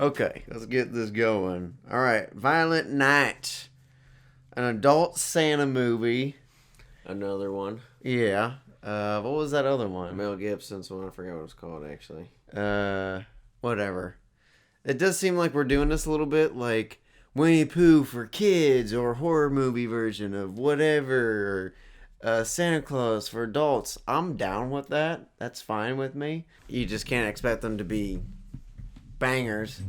Okay, let's get this going. All right, Violent Night, an adult Santa movie. Another one. Yeah. What was that other one? Mel Gibson's one. I forgot what it's called, actually. Whatever. It does seem like we're doing this a little bit like Winnie Pooh for kids or horror movie version of whatever. Or, Santa Claus for adults. I'm down with that. That's fine with me. You just can't expect them to be bangers.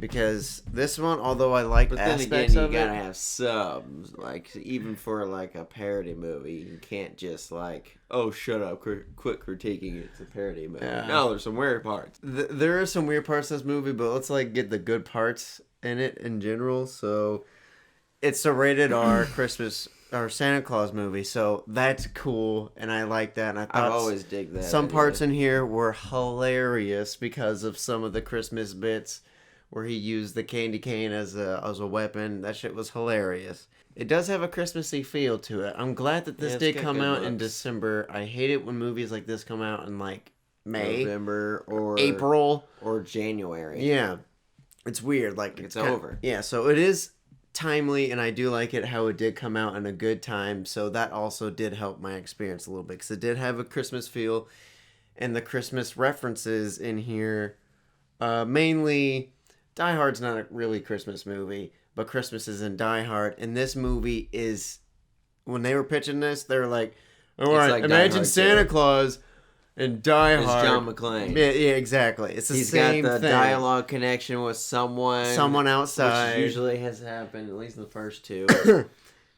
Because this one, although I like aspects of it... But then again, you gotta have subs. Like, even for, like, a parody movie, you can't just, like, oh, shut up, quit critiquing it. It's a parody movie. Yeah. No, there's some weird parts. There are some weird parts in this movie, but let's, like, get the good parts in it in general. So, it's a rated R Christmas... or Santa Claus movie, so that's cool, and I like that. And I thought I've always dig that. Some parts in here were hilarious because of some of the Christmas bits where he used the candy cane as a weapon. That shit was hilarious. It does have a Christmassy feel to it. I'm glad that this did come out in December. I hate it when movies like this come out in like May, November, or April, or January. Yeah, it's weird. Like it's over. Yeah, so it is timely, and I do like it how it did come out in a good time, so that also did help my experience a little bit because it did have a Christmas feel, and the Christmas references in here, mainly Die Hard's not a really Christmas movie, but Christmas is in Die Hard, and this movie is, when they were pitching this, they were like, alright, like imagine Santa Claus and Die Hard. It's John McClane. Yeah, exactly. It's the He's same got the thing. dialogue connection with someone outside. Which usually has happened, at least in the first two.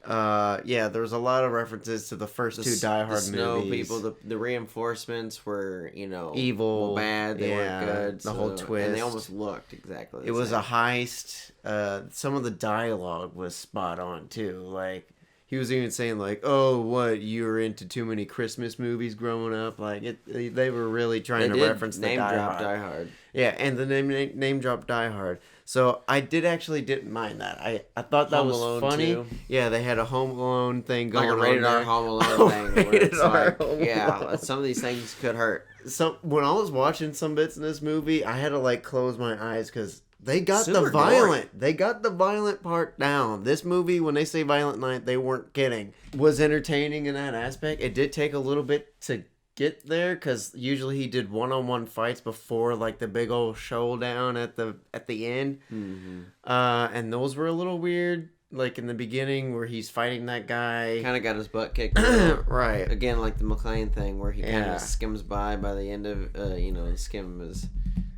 Yeah, there was a lot of references to the first two Die Hard movies. The snow people, the reinforcements were, evil, bad, they weren't good. The whole twist. And they almost looked exactly the same. It was a heist. Some of the dialogue was spot on, too. Like, he was even saying, like, oh, what, you were into too many Christmas movies growing up? Like, they were really trying to reference the Die Hard. Yeah, and the name drop Die Hard. So I didn't mind that. I thought that was funny. Too. Yeah, they had a Home Alone thing going on. Like a rated R Home Alone thing. Where it's like, some of these things could hurt. So when I was watching some bits in this movie, I had to like close my eyes because they got Super the violent. gory. They got the violent part down. This movie, when they say Violent Night, they weren't kidding. Was entertaining in that aspect. It did take a little bit to get there because usually he did one-on-one fights before like the big old showdown at the end. Mm-hmm. And those were a little weird. Like in the beginning where he's fighting that guy. Kind of got his butt kicked. Right. Again, like the McClane thing where he kind of skims by the end of, he skim his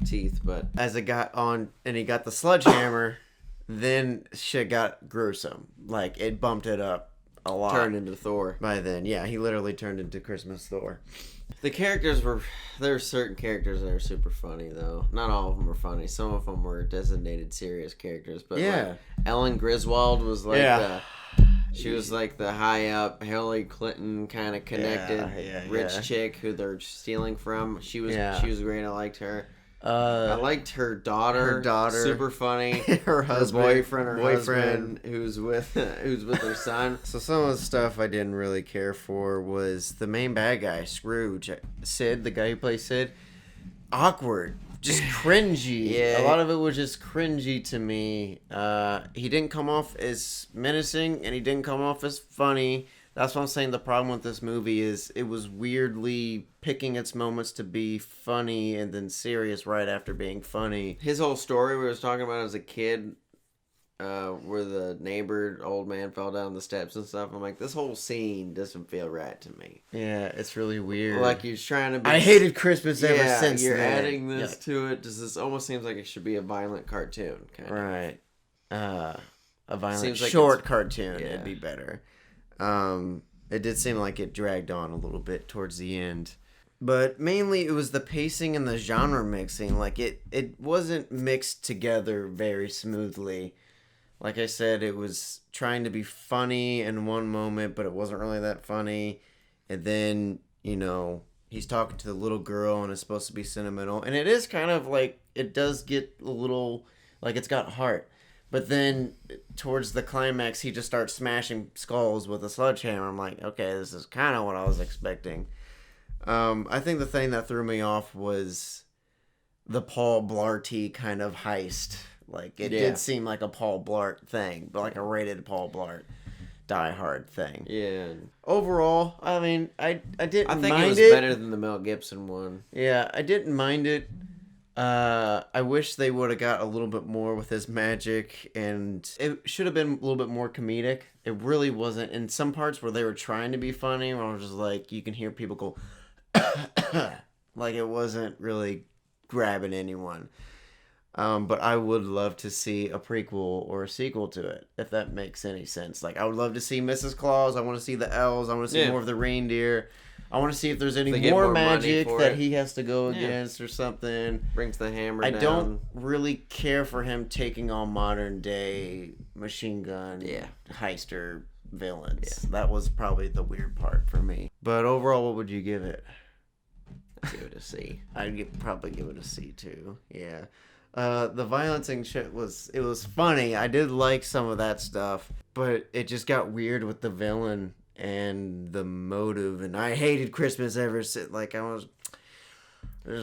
teeth. But as it got on and he got the sledgehammer, then shit got gruesome. Like it bumped it up a lot. Turned into Thor. By then, yeah, he literally turned into Christmas Thor. The characters there are certain characters that are super funny, though. Not all of them were funny. Some of them were designated serious characters. But yeah. Like, Ellen Griswold was like she was like the high up Hillary Clinton kind of connected rich chick who they're stealing from. She was great. I liked her. I liked her daughter. Super funny. her husband, boyfriend, who's with her son. So some of the stuff I didn't really care for was the main bad guy, Scrooge, Sid, the guy who plays Sid. Awkward, just cringy. Yeah, a lot of it was just cringy to me. He didn't come off as menacing, and he didn't come off as funny. That's what I'm saying. The problem with this movie is it was weirdly picking its moments to be funny and then serious right after being funny. His whole story we was talking about as a kid, where the neighbor old man fell down the steps and stuff. I'm like, this whole scene doesn't feel right to me. Yeah, it's really weird. Like he's trying to be... I hated Christmas ever since you're then. adding this to it. This almost seems like it should be a violent cartoon. Kind of. Right. A violent short cartoon. It'd be better. It did seem like it dragged on a little bit towards the end. But mainly it was the pacing and the genre mixing. Like it wasn't mixed together very smoothly. Like I said, it was trying to be funny in one moment, but it wasn't really that funny. And then, he's talking to the little girl and it's supposed to be sentimental. And it is kind of like, it does get a little, like it's got heart. But then, towards the climax, he just starts smashing skulls with a sledgehammer. I'm like, okay, this is kind of what I was expecting. I think the thing that threw me off was the Paul Blart kind of heist. Like, it did seem like a Paul Blart thing, but like a rated Paul Blart Die Hard thing. Yeah. Overall, I mean, I didn't mind it. I think it was better than the Mel Gibson one. Yeah, I didn't mind it. I wish they would have got a little bit more with his magic, and it should have been a little bit more comedic. It really wasn't. In some parts where they were trying to be funny, where I was just like, you can hear people go, like it wasn't really grabbing anyone. But I would love to see a prequel or a sequel to it, if that makes any sense. Like, I would love to see Mrs. Claus. I want to see the elves. I want to see more of the reindeer. I want to see if there's any more magic that he has to go against or something. Brings the hammer down. I don't really care for him taking on modern day machine gun heister villains. Yeah. That was probably the weird part for me. But overall, what would you give it? I'd give it a C. I'd probably give it a C too. Yeah. The violence and shit was funny. I did like some of that stuff, but it just got weird with the villain and the motive, and I hated Christmas ever since. Like, it was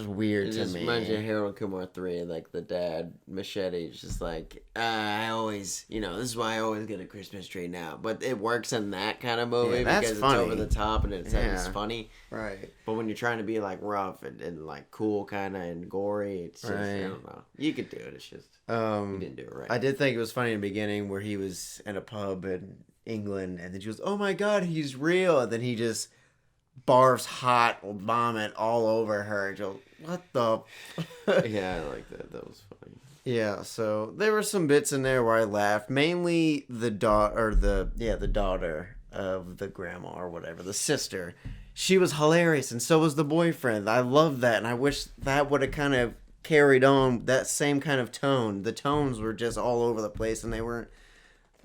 weird to me. It just reminds you of Harold Kumar 3, like the dad Machete. It's just like, I always, this is why I always get a Christmas tree now. But it works in that kind of movie because funny. It's over the top and it's funny. Right. But when you're trying to be like rough and like cool kind of and gory, it's just, I don't know. You could do it. It's just, you didn't do it right. I did think it was funny in the beginning where he was in a pub in England and then she goes, oh my God, he's real. And then he just barfs hot vomit all over her. Just, what the? Yeah, I like that. That was funny. Yeah, so there were some bits in there where I laughed. Mainly the daughter of the grandma or whatever, the sister. She was hilarious, and so was the boyfriend. I loved that, and I wish that would have kind of carried on that same kind of tone. The tones were just all over the place, and they weren't.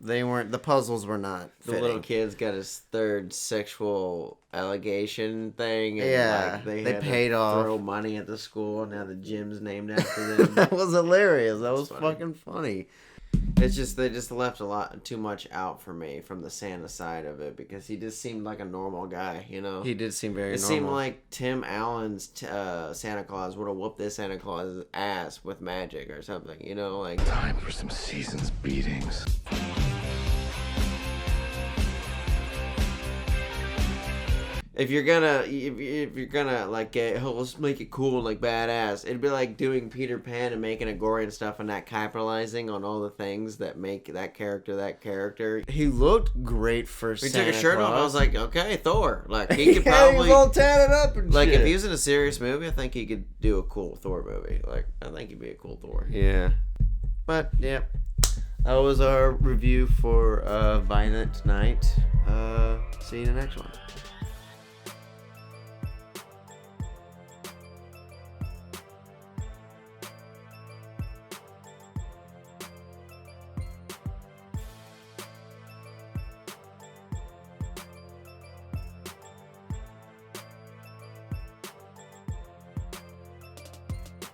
The puzzles were not fitting. The little kid's got his third sexual allegation thing. And yeah, they paid off. Throw money at the school. Now the gym's named after them. That was hilarious. That was fucking funny. It's just they just left a lot too much out for me from the Santa side of it because he just seemed like a normal guy, He did seem very normal. It seemed like Tim Allen's Santa Claus would have whooped this Santa Claus' ass with magic or something, like time for some season's beatings. If you're gonna like let's make it cool and like badass, it'd be like doing Peter Pan and making it gory and stuff and not capitalizing on all the things that make that character. He looked great for Santa Claus. He took his shirt off. I was like, okay, Thor. Like he could probably he was all tatted up and like shit. If he was in a serious movie, I think he could do a cool Thor movie. Like I think he'd be a cool Thor. Yeah, but yeah, that was our review for Violent Night. See you in the next one.